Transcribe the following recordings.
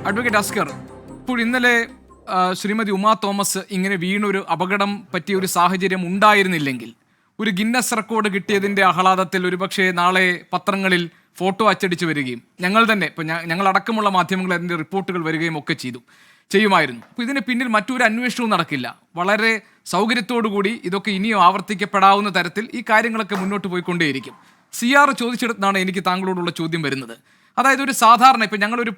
Advocate Askar, ഇപ്പോൾ ഇന്നലെ Shrimati Uma Thomas ഇങ്ങനെ വീണൊരു അപകടം പറ്റിയ ഒരു സാഹചര്യം ഉണ്ടായിരുന്നില്ലെങ്കിൽ ഒരു ഗിന്നസ് റെക്കോർഡ് കിട്ടിയതിന്റെ ആഹ്ലാദത്തിൽ ഒരുപക്ഷെ നാളെ പത്രങ്ങളിൽ ഫോട്ടോ അച്ചടിച്ചു വരികയും ഞങ്ങൾ തന്നെ ഇപ്പൊ ഞങ്ങളടക്കമുള്ള മാധ്യമങ്ങൾ അതിന്റെ റിപ്പോർട്ടുകൾ വരികയും ഒക്കെ ചെയ്യുമായിരുന്നു. അപ്പോൾ ഇതിന് പിന്നിൽ മറ്റൊരു അന്വേഷണവും നടക്കില്ല. വളരെ സൗകര്യത്തോടുകൂടി ഇതൊക്കെ ഇനിയും ആവർത്തിക്കപ്പെടാവുന്ന തരത്തിൽ ഈ കാര്യങ്ങളൊക്കെ മുന്നോട്ട് പോയിക്കൊണ്ടേയിരിക്കും. CR ചോദിച്ചെടുത്താണ് എനിക്ക് താങ്കളോടുള്ള ചോദ്യം വരുന്നത്. അതായത് ഒരു സാധാരണ ഇപ്പം ഞങ്ങളൊരു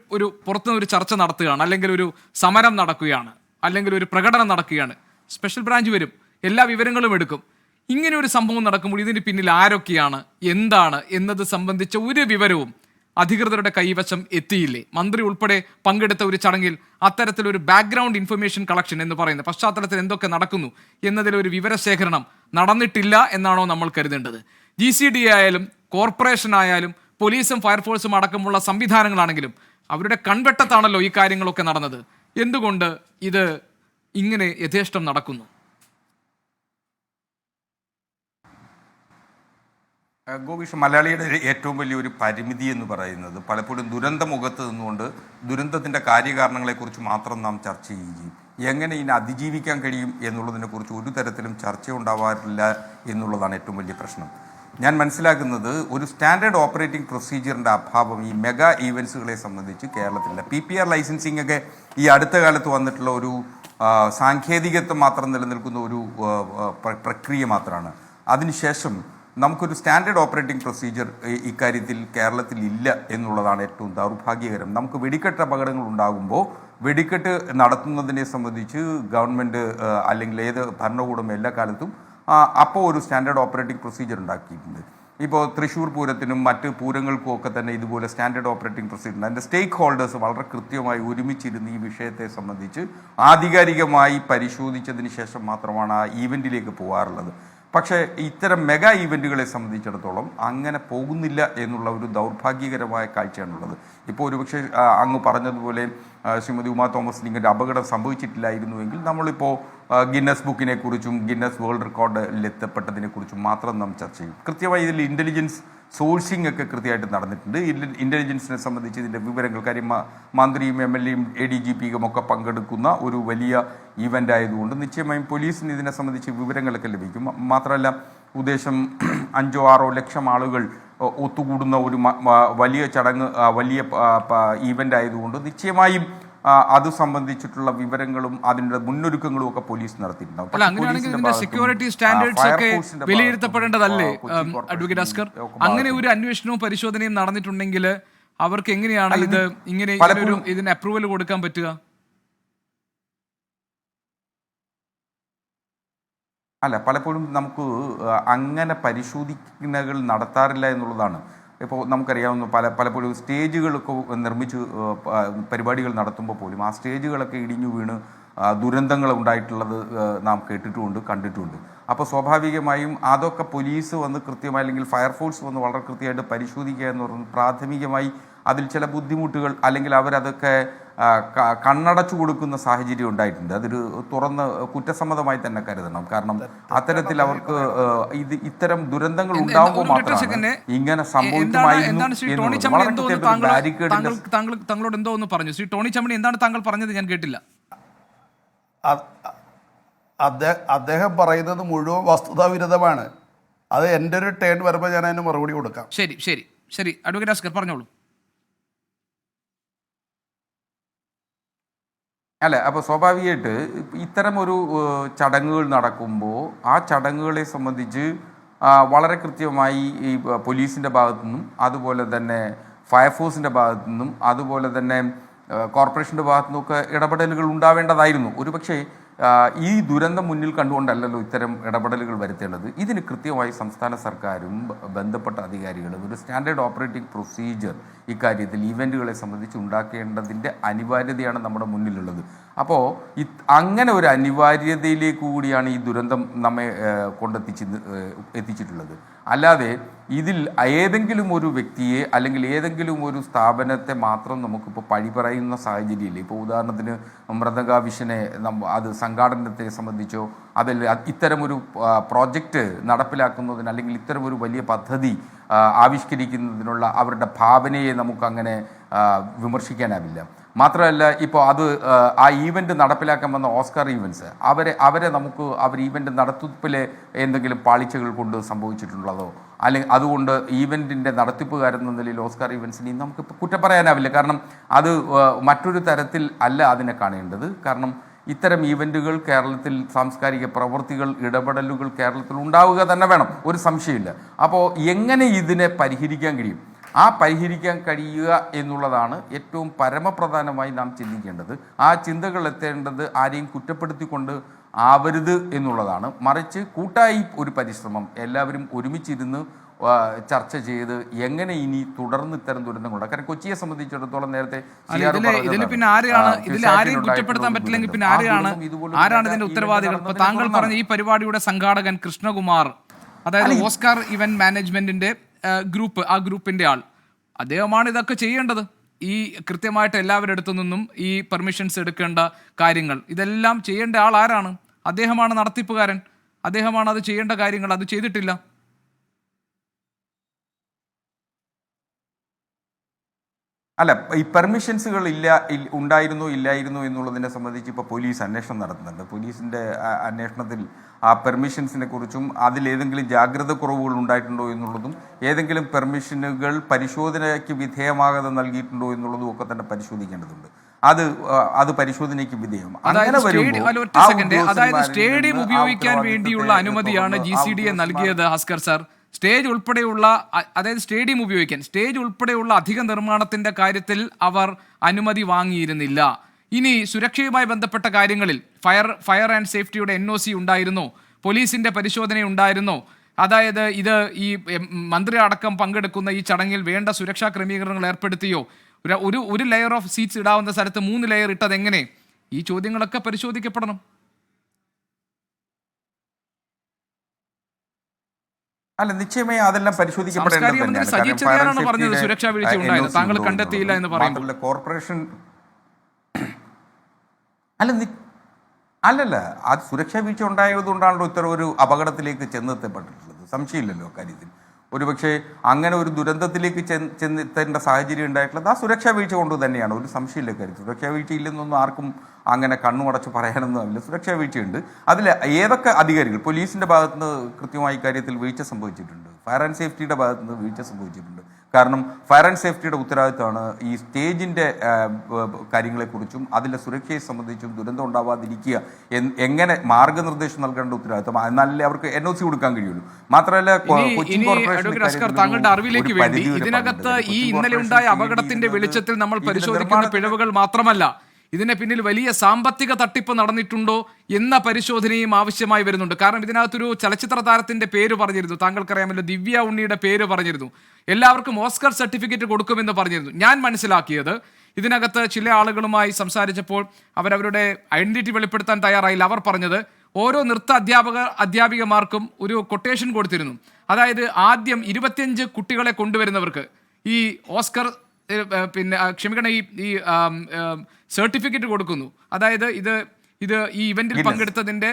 പുറത്തുനിന്ന് ഒരു ചർച്ച നടത്തുകയാണ്, അല്ലെങ്കിൽ ഒരു സമരം നടക്കുകയാണ്, അല്ലെങ്കിൽ ഒരു പ്രകടനം നടക്കുകയാണ്, സ്പെഷ്യൽ ബ്രാഞ്ച് വരും, എല്ലാ വിവരങ്ങളും എടുക്കും. ഇങ്ങനെ ഒരു സംഭവം നടക്കുമ്പോൾ ഇതിന് പിന്നിൽ ആരൊക്കെയാണ്, എന്താണ് എന്നത് സംബന്ധിച്ച ഒരു വിവരവും അധികൃതരുടെ കൈവശം എത്തിയില്ലേ? മന്ത്രി ഉൾപ്പെടെ പങ്കെടുത്ത ഒരു ചടങ്ങിൽ അത്തരത്തിലൊരു ബാക്ക്ഗ്രൗണ്ട് ഇൻഫർമേഷൻ കളക്ഷൻ എന്ന് പറയുന്ന പശ്ചാത്തലത്തിൽ എന്തൊക്കെ നടക്കുന്നു എന്നതിലൊരു വിവരശേഖരണം നടന്നിട്ടില്ല എന്നാണോ നമ്മൾ കരുതേണ്ടത്? GCD ആയാലും കോർപ്പറേഷൻ ആയാലും പോലീസും ഫയർഫോഴ്സും അടക്കമുള്ള സംവിധാനങ്ങളാണെങ്കിലും അവരുടെ കൺവെട്ടത്താണല്ലോ ഈ കാര്യങ്ങളൊക്കെ നടന്നത്. എന്തുകൊണ്ട് ഇത് ഇങ്ങനെ യഥേഷ്ടം നടക്കുന്നു? ഗോപീഷ്, മലയാളിയുടെ ഏറ്റവും വലിയൊരു പരിമിതി എന്ന് പറയുന്നത് പലപ്പോഴും ദുരന്ത മുഖത്ത് നിന്നുകൊണ്ട് ദുരന്തത്തിൻ്റെ കാര്യകാരണങ്ങളെക്കുറിച്ച് മാത്രം നാം ചർച്ച ചെയ്യുകയും എങ്ങനെ ഇതിനെ അതിജീവിക്കാൻ കഴിയും എന്നുള്ളതിനെക്കുറിച്ച് ഒരു തരത്തിലും ചർച്ച ഉണ്ടാവാറില്ല എന്നുള്ളതാണ് ഏറ്റവും വലിയ പ്രശ്നം. ഞാൻ മനസ്സിലാക്കുന്നത് ഒരു സ്റ്റാൻഡേർഡ് ഓപ്പറേറ്റിംഗ് പ്രൊസീജിയറിൻ്റെ അഭാവം ഈ മെഗാ ഈവൻസുകളെ സംബന്ധിച്ച് കേരളത്തിലില്ല. PPR ലൈസൻസിംഗ് ഒക്കെ ഈ അടുത്ത കാലത്ത് വന്നിട്ടുള്ള ഒരു സാങ്കേതികത്വം മാത്രം നിലനിൽക്കുന്ന ഒരു പ്രക്രിയ മാത്രമാണ്. അതിനുശേഷം നമുക്കൊരു സ്റ്റാൻഡേർഡ് ഓപ്പറേറ്റിംഗ് പ്രൊസീജിയർ ഇക്കാര്യത്തിൽ കേരളത്തിൽ ഇല്ല എന്നുള്ളതാണ് ഏറ്റവും ദൗർഭാഗ്യകരം. നമുക്ക് വെടിക്കെട്ട് അപകടങ്ങൾ ഉണ്ടാകുമ്പോൾ വെടിക്കെട്ട് നടത്തുന്നതിനെ സംബന്ധിച്ച് ഗവൺമെൻറ് അല്ലെങ്കിൽ ഏത് ഭരണകൂടം എല്ലാ കാലത്തും അപ്പോൾ ഒരു സ്റ്റാൻഡേർഡ് ഓപ്പറേറ്റിംഗ് പ്രൊസീജിയർ ഉണ്ടാക്കിയിട്ടുണ്ട്. ഇപ്പോൾ തൃശ്ശൂർ പൂരത്തിനും മറ്റ് പൂരങ്ങൾക്കും ഒക്കെ തന്നെ ഇതുപോലെ സ്റ്റാൻഡേർഡ് ഓപ്പറേറ്റിംഗ് പ്രൊസീജിയർ. അതിൻ്റെ സ്റ്റേക്ക് ഹോൾഡേഴ്സ് വളരെ കൃത്യമായി ഒരുമിച്ചിരുന്ന് ഈ വിഷയത്തെ സംബന്ധിച്ച് ആധികാരികമായി പരിശോധിച്ചതിന് ശേഷം മാത്രമാണ് ആ ഈവൻറ്റിലേക്ക് പോകാറുള്ളത്. പക്ഷേ ഇത്തരം മെഗാ ഈവൻറ്റുകളെ സംബന്ധിച്ചിടത്തോളം അങ്ങനെ പോകുന്നില്ല എന്നുള്ള ഒരു ദൗർഭാഗ്യകരമായ കാഴ്ചയാണുള്ളത്. ഇപ്പോൾ ഒരുപക്ഷെ അങ്ങ് പറഞ്ഞതുപോലെ ശ്രീമതി ഉമാ തോമസിന് ഇങ്ങനെ അപകടം സംഭവിച്ചിട്ടില്ലായിരുന്നുവെങ്കിൽ നമ്മളിപ്പോൾ ഗിന്നസ് ബുക്കിനെ കുറിച്ചും ഗിന്നസ് വേൾഡ് റെക്കോർഡിലെത്തപ്പെട്ടതിനെക്കുറിച്ചും മാത്രം നാം ചർച്ച ചെയ്യും. കൃത്യമായി ഇതിൽ ഇൻ്റലിജൻസ് സോഴ്സിംഗ് ഒക്കെ കൃത്യമായിട്ട് നടന്നിട്ടുണ്ട്. ഇൻ്റലിജൻസിനെ സംബന്ധിച്ച് ഇതിൻ്റെ വിവരങ്ങൾ, കാര്യം മന്ത്രിയും MLA യും ADGPയും ഒക്കെ പങ്കെടുക്കുന്ന ഒരു വലിയ ഈവൻ്റ് ആയതുകൊണ്ട് നിശ്ചയമായും പോലീസിന് ഇതിനെ സംബന്ധിച്ച് വിവരങ്ങളൊക്കെ ലഭിക്കും. മാത്രമല്ല ഉദ്ദേശം 5-6 ലക്ഷം ആളുകൾ ഒത്തുകൂടുന്ന ഒരു വലിയ ചടങ്ങ്, വലിയ ഈവൻ്റ് ആയതുകൊണ്ട് നിശ്ചയമായും അത് സംബന്ധിച്ചിട്ടുള്ള വിവരങ്ങളും അതിൻ്റെ മുന്നൊരുക്കങ്ങളും ഒക്കെ പോലീസ് നടത്തിയിട്ടുണ്ടാവും. സെക്യൂരിറ്റി സ്റ്റാൻഡേർഡ്സ് ഒക്കെ വിലയിരുത്തപ്പെടേണ്ടതല്ലേ അഡ്വക്കേറ്റ് അസ്കർ? അങ്ങനെ ഒരു അന്വേഷണവും പരിശോധനയും നടന്നിട്ടുണ്ടെങ്കിൽ അവർക്ക് എങ്ങനെയാണ് ഇങ്ങനെ ഇതിന് അപ്രൂവൽ കൊടുക്കാൻ പറ്റുക? അല്ല, പലപ്പോഴും നമുക്ക് അങ്ങനെ പരിശോധനകൾ നടത്താറില്ല എന്നുള്ളതാണ്. ഇപ്പോൾ നമുക്കറിയാവുന്ന പലപ്പോഴും സ്റ്റേജുകളൊക്കെ നിർമ്മിച്ച് പരിപാടികൾ നടത്തുമ്പോൾ പോലും ആ സ്റ്റേജുകളൊക്കെ ഇടിഞ്ഞു വീണ് ദുരന്തങ്ങൾ ഉണ്ടായിട്ടുള്ളത് നാം കേട്ടിട്ടുമുണ്ട്, കണ്ടിട്ടുമുണ്ട്. അപ്പോൾ സ്വാഭാവികമായും അതൊക്കെ പോലീസ് വന്ന് കൃത്യമായി അല്ലെങ്കിൽ ഫയർഫോഴ്സ് വന്ന് വളരെ കൃത്യമായിട്ട് പരിശോധിക്കുക എന്ന് പറയുന്നത് പ്രാഥമികമായി അതിൽ ചില ബുദ്ധിമുട്ടുകൾ അല്ലെങ്കിൽ അവരതൊക്കെ കണ്ണടച്ചു കൊടുക്കുന്ന സാഹചര്യം ഉണ്ടായിട്ടുണ്ട്. അതൊരു തുറന്ന് കുറ്റസമ്മതമായി തന്നെ കരുതണം. കാരണം അത്തരത്തിൽ അവർക്ക് ഇത്തരം ദുരന്തങ്ങൾ ഉണ്ടാകുമ്പോൾ മാത്രമാണ് ഇങ്ങനെ സംഭവിക്കുമായിരുന്നു. താങ്കളോട് എന്തോ ഒന്ന് പറഞ്ഞു ശ്രീ ടോണി ചമ്മണി, എന്താണ് താങ്കൾ പറഞ്ഞത്? ഞാൻ കേട്ടില്ല. അദ്ദേഹം പറയുന്നത് മുഴുവൻ വസ്തുതാവിരുദ്ധമാണ്. അത് എൻ്റെ ഒരു ടേൺ വരുമ്പോൾ ഞാൻ അതിന് മറുപടി കൊടുക്കാം. ശരി ശരി ശരി അഡ്വക്കേറ്റ് അസ്കർ പറഞ്ഞോളൂ. അല്ല, അപ്പോൾ സ്വാഭാവികമായിട്ട് ഇത്തരം ഒരു ചടങ്ങുകൾ നടക്കുമ്പോൾ ആ ചടങ്ങുകളെ സംബന്ധിച്ച് വളരെ കൃത്യമായി ഈ പോലീസിൻ്റെ ഭാഗത്തു നിന്നും അതുപോലെ തന്നെ ഫയർഫോഴ്സിൻ്റെ ഭാഗത്തു നിന്നും അതുപോലെ തന്നെ കോർപ്പറേഷൻ്റെ ഭാഗത്തു നിന്നൊക്കെ ഇടപെടലുകൾ ഉണ്ടാവേണ്ടതായിരുന്നു. ഒരുപക്ഷെ ഈ ദുരന്തം മുന്നിൽ കണ്ടുകൊണ്ടല്ലല്ലോ ഇത്തരം ഇടപെടലുകൾ വരുത്തേണ്ടത്. ഇതിന് കൃത്യമായി സംസ്ഥാന സർക്കാരും ബന്ധപ്പെട്ട അധികാരികളും ഒരു സ്റ്റാൻഡേർഡ് ഓപ്പറേറ്റിംഗ് പ്രൊസീജിയർ ഇക്കാര്യത്തിൽ ഈവൻറ്റുകളെ സംബന്ധിച്ച് ഉണ്ടാക്കേണ്ടതിൻ്റെ അനിവാര്യതയാണ് നമ്മുടെ മുന്നിലുള്ളത്. അപ്പോൾ അങ്ങനെ ഒരു അനിവാര്യതയിലേക്ക് കൂടിയാണ് ഈ ദുരന്തം നമ്മെ എത്തിച്ചിട്ടുള്ളത്. അല്ലാതെ ഇതിൽ ഏതെങ്കിലും ഒരു വ്യക്തിയെ അല്ലെങ്കിൽ ഏതെങ്കിലും ഒരു സ്ഥാപനത്തെ മാത്രം നമുക്കിപ്പോൾ പഴി പറയുന്ന സാഹചര്യമില്ല. ഇപ്പോൾ ഉദാഹരണത്തിന് മൃദംഗ വിഷനെ അത് സംഘാടനത്തെ സംബന്ധിച്ചോ അതിൽ ഇത്തരമൊരു പ്രോജക്റ്റ് നടപ്പിലാക്കുന്നതിന് അല്ലെങ്കിൽ ഇത്തരമൊരു വലിയ പദ്ധതി ആവിഷ്കരിക്കുന്നതിനുള്ള അവരുടെ ഭാവനയെ നമുക്കങ്ങനെ വിമർശിക്കാനാവില്ല. മാത്രമല്ല ഇപ്പോൾ അത് ആ ഈവൻറ്റ് നടപ്പിലാക്കാൻ വന്ന ഓസ്കാർ ഈവൻസ് അവരെ നമുക്ക് ഈവൻറ്റ് നടത്തിപ്പിലെ എന്തെങ്കിലും പാളിച്ചകൾ കൊണ്ട് സംഭവിച്ചിട്ടുള്ളതോ അല്ലെങ്കിൽ അതുകൊണ്ട് ഈവൻറ്റിൻ്റെ നടത്തിപ്പുകാരെന്ന നിലയിൽ ഓസ്കാർ ഈവൻസിനെ നമുക്ക് കുറ്റം പറയാനാവില്ല. കാരണം അത് മറ്റൊരു തരത്തിൽ അല്ല അതിനെ കാണേണ്ടത്. കാരണം ഇത്തരം ഈവൻറ്റുകൾ കേരളത്തിൽ സാംസ്കാരിക പ്രവൃത്തികൾ ഇടപെടലുകൾ കേരളത്തിൽ ഉണ്ടാവുക തന്നെ വേണം, ഒരു സംശയമില്ല. അപ്പോൾ എങ്ങനെ ഇതിനെ പരിഹരിക്കാൻ കഴിയും, ആ പരിഹരിക്കാൻ കഴിയുക എന്നുള്ളതാണ് ഏറ്റവും പരമപ്രധാനമായി നാം ചിന്തിക്കേണ്ടത്. ആ ചിന്തകൾ എത്തേണ്ടത് ആരെയും കുറ്റപ്പെടുത്തിക്കൊണ്ട് ആവരുത് എന്നുള്ളതാണ്. മറിച്ച് കൂട്ടായി ഒരു പരിശ്രമം, എല്ലാവരും ഒരുമിച്ചിരുന്ന് ചർച്ച ചെയ്ത് എങ്ങനെ ഇനി തുടർന്ന് ഇത്തരം ദുരന്തങ്ങളുണ്ട്. കാരണം കൊച്ചിയെ സംബന്ധിച്ചിടത്തോളം നേരത്തെ പിന്നെ ആരെയും കുറ്റപ്പെടുത്താൻ പറ്റില്ലെങ്കിൽ പിന്നെ ആരാണ് ഇതിന്റെ ഉത്തരവാദികൾ? ഇപ്പൊ താങ്കൾ പറഞ്ഞ ഈ പരിപാടിയുടെ സംഘാടകൻ കൃഷ്ണകുമാർ, അതായത് ഓസ്കാർ ഇവന്റ് മാനേജ്മെന്റിന്റെ ഗ്രൂപ്പ്, ആ ഗ്രൂപ്പിന്റെ ആൾ, അദ്ദേഹമാണ് ഇതൊക്കെ ചെയ്യേണ്ടത്. ഈ കൃത്യമായിട്ട് എല്ലാവരുടെ അടുത്തു നിന്നും ഈ പെർമിഷൻസ് എടുക്കേണ്ട കാര്യങ്ങൾ ഇതെല്ലാം ചെയ്യേണ്ട ആൾ ആരാണ്? അദ്ദേഹമാണ് നടത്തിപ്പുകാരൻ, അദ്ദേഹമാണ് അത് ചെയ്യേണ്ട കാര്യങ്ങൾ, അത് ചെയ്തിട്ടില്ല. അല്ല, ഈ പെർമിഷൻസുകൾ ഉണ്ടായിരുന്നോ ഇല്ലായിരുന്നോ എന്നുള്ളതിനെ സംബന്ധിച്ച് ഇപ്പോൾ പോലീസ് അന്വേഷണം നടത്തുന്നുണ്ട്. പോലീസിൻ്റെ അന്വേഷണത്തിൽ ആ പെർമിഷൻസിനെ കുറിച്ചും അതിലേതെങ്കിലും ജാഗ്രത കുറവുകൾ ഉണ്ടായിട്ടുണ്ടോ എന്നുള്ളതും ഏതെങ്കിലും പെർമിഷനുകൾ പരിശോധനയ്ക്ക് വിധേയമാകാതെ നൽകിയിട്ടുണ്ടോ എന്നുള്ളതും ഒക്കെ തന്നെ പരിശോധിക്കേണ്ടതുണ്ട്. അത് പരിശോധനയ്ക്ക് വിധേയം. അതായത് സ്റ്റേഡിയം ഉപയോഗിക്കാൻ വേണ്ടിയുള്ള അനുമതിയാണ് GCDA നൽകിയത് ഹസ്കർ സാർ. സ്റ്റേജ് ഉൾപ്പെടെയുള്ള, അതായത് സ്റ്റേഡിയം ഉപയോഗിക്കാൻ സ്റ്റേജ് ഉൾപ്പെടെയുള്ള അധിക നിർമ്മാണത്തിന്റെ കാര്യത്തിൽ അവർ അനുമതി വാങ്ങിയിരുന്നില്ല. ഇനി സുരക്ഷയുമായി ബന്ധപ്പെട്ട കാര്യങ്ങളിൽ ഫയർ ആൻഡ് സേഫ്റ്റിയുടെ NOC ഉണ്ടായിരുന്നോ? പോലീസിന്റെ പരിശോധന ഉണ്ടായിരുന്നോ? അതായത് ഇത് ഈ മന്ത്രി അടക്കം പങ്കെടുക്കുന്ന ഈ ചടങ്ങിൽ വേണ്ട സുരക്ഷാ ക്രമീകരണങ്ങൾ ഏർപ്പെടുത്തിയോ? ഒരു ലെയർ ഓഫ് സീറ്റ്സ് ഇടാവുന്ന സ്ഥലത്ത് 3 ലെയർ ഇട്ടത് എങ്ങനെ? ഈ ചോദ്യങ്ങളൊക്കെ പരിശോധിക്കപ്പെടണം. അല്ല, നിശ്ചയമായി അതെല്ലാം പരിശോധിക്കപ്പെടേണ്ടത് സുരക്ഷാ വീഴ്ച ഉണ്ടായത് താങ്കൾ കണ്ടെത്തിയില്ല എന്ന് പറയുമ്പോൾ കോർപ്പറേഷൻ അല്ലല്ല, അത് സുരക്ഷാ വീഴ്ച ഉണ്ടായതുകൊണ്ടാണല്ലോ ഇത്തരം ഒരു അപകടത്തിലേക്ക് ചെന്നെത്തപ്പെട്ടിട്ടുള്ളത്. സംശയമില്ലല്ലോ കാര്യത്തിൽ. ഒരുപക്ഷെ അങ്ങനെ ഒരു ദുരന്തത്തിലേക്ക് ചെന്നെത്തേണ്ട സാഹചര്യം ഉണ്ടായിട്ടുള്ളത് ആ സുരക്ഷാ വീഴ്ച കൊണ്ട് തന്നെയാണ്, ഒരു സംശയമില്ല കാര്യത്തിൽ. സുരക്ഷാ വീഴ്ച ഇല്ലെന്നൊന്നും ആർക്കും അങ്ങനെ കണ്ണുമടച്ച് പറയാനൊന്നും ആവില്ല. സുരക്ഷാ വീഴ്ചയുണ്ട്. അതിൽ ഏതൊക്കെ അധികാരികൾ, പോലീസിൻ്റെ ഭാഗത്തുനിന്ന് കൃത്യമായി കാര്യത്തിൽ വീഴ്ച സംഭവിച്ചിട്ടുണ്ട്, ഫയർ ആൻഡ് സേഫ്റ്റിയുടെ ഭാഗത്തുനിന്ന് വീഴ്ച സംഭവിച്ചിട്ടുണ്ട്. കാരണം ഫയർ ആൻഡ് സേഫ്റ്റിയുടെ ഉത്തരവാദിത്തമാണ് ഈ സ്റ്റേജിൻ്റെ കാര്യങ്ങളെക്കുറിച്ചും അതിലെ സുരക്ഷയെ സംബന്ധിച്ചും ദുരന്തം ഉണ്ടാവാതിരിക്കുക എങ്ങനെ മാർഗനിർദ്ദേശം നൽകേണ്ട ഉത്തരവാദിത്തം. എന്നാലേ അവർക്ക് NOC കൊടുക്കാൻ കഴിയുള്ളൂ. മാത്രമല്ല കൊച്ചിൻ കോർപ്പറേഷൻ താങ്കളുടെ അറിവിലേക്ക് വേണ്ടി ഇതിനകത്ത് ഈ ഇന്നലെ ഉണ്ടായ അപകടത്തിന്റെ വെളിച്ചത്തിൽ നമ്മൾ പരിശോധിക്കുന്ന പിഴവുകൾ മാത്രമല്ല, ഇതിന് പിന്നിൽ വലിയ സാമ്പത്തിക തട്ടിപ്പ് നടന്നിട്ടുണ്ടോ എന്ന പരിശോധനയും ആവശ്യമായി വരുന്നുണ്ട്. കാരണം ഇതിനകത്തൊരു ചലച്ചിത്ര താരത്തിന്റെ പേര് പറഞ്ഞിരുന്നു, താങ്കൾക്കറിയാമല്ലോ, ദിവ്യ ഉണ്ണിയുടെ പേര് പറഞ്ഞിരുന്നു. എല്ലാവർക്കും ഓസ്കർ സർട്ടിഫിക്കറ്റ് കൊടുക്കുമെന്ന് പറഞ്ഞിരുന്നു. ഞാൻ മനസ്സിലാക്കിയത് ഇതിനകത്ത് ചില ആളുകളുമായി സംസാരിച്ചപ്പോൾ അവരവരുടെ ഐഡന്റിറ്റി വെളിപ്പെടുത്താൻ തയ്യാറായില്ല. അവർ പറഞ്ഞത് ഓരോ നൃത്ത അധ്യാപികമാർക്കും ഒരു കൊട്ടേഷൻ കൊടുത്തിരുന്നു. അതായത് ആദ്യം 25 കുട്ടികളെ കൊണ്ടുവരുന്നവർക്ക് ഈ ഓസ്കർ ക്ഷമിക്കണം ഈ സർട്ടിഫിക്കറ്റ് കൊടുക്കുന്നു. അതായത് ഇത് ഈ ഇവന്റിൽ പങ്കെടുത്തതിന്റെ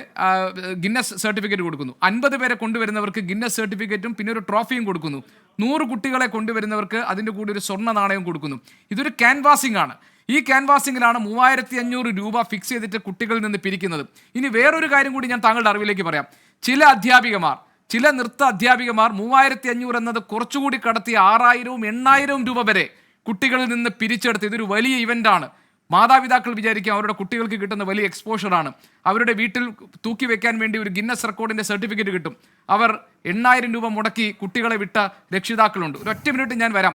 ഗിന്നസ് സർട്ടിഫിക്കറ്റ് കൊടുക്കുന്നു. 50 പേരെ കൊണ്ടുവരുന്നവർക്ക് ഗിന്നസ് സർട്ടിഫിക്കറ്റും പിന്നെ ഒരു ട്രോഫിയും കൊടുക്കുന്നു. 100 കുട്ടികളെ കൊണ്ടുവരുന്നവർക്ക് അതിന്റെ കൂടി ഒരു സ്വർണ്ണ നാണയവും കൊടുക്കുന്നു. ഇതൊരു ക്യാൻവാസിംഗ് ആണ്. ഈ ക്യാൻവാസിംഗിലാണ് 3500 രൂപ ഫിക്സ് ചെയ്തിട്ട് കുട്ടികളിൽ നിന്ന് പിരിക്കുന്നത്. ഇനി വേറൊരു കാര്യം കൂടി ഞാൻ താങ്കളുടെ അറിവിലേക്ക് പറയാം. ചില നൃത്ത അധ്യാപികമാർ 3500 എന്നത് കുറച്ചുകൂടി കടത്തി 6000-ഉം 8000-ഉം രൂപ വരെ കുട്ടികളിൽ നിന്ന് പിരിച്ചെടുത്ത് ഇതൊരു വലിയ ഇവന്റാണ്. മാതാപിതാക്കൾ വിചാരിക്കും അവരുടെ കുട്ടികൾക്ക് കിട്ടുന്ന വലിയ എക്സ്പോഷറാണ്. അവരുടെ വീട്ടിൽ തൂക്കി വെക്കാൻ വേണ്ടി ഒരു ഗിന്നസ് റെക്കോർഡിന്റെ സർട്ടിഫിക്കറ്റ് കിട്ടും. അവർ 8000 രൂപ മുടക്കി കുട്ടികളെ വിട്ട രക്ഷിതാക്കളുണ്ട്. ഒരു 1 മിനിറ്റ് ഞാൻ വരാം.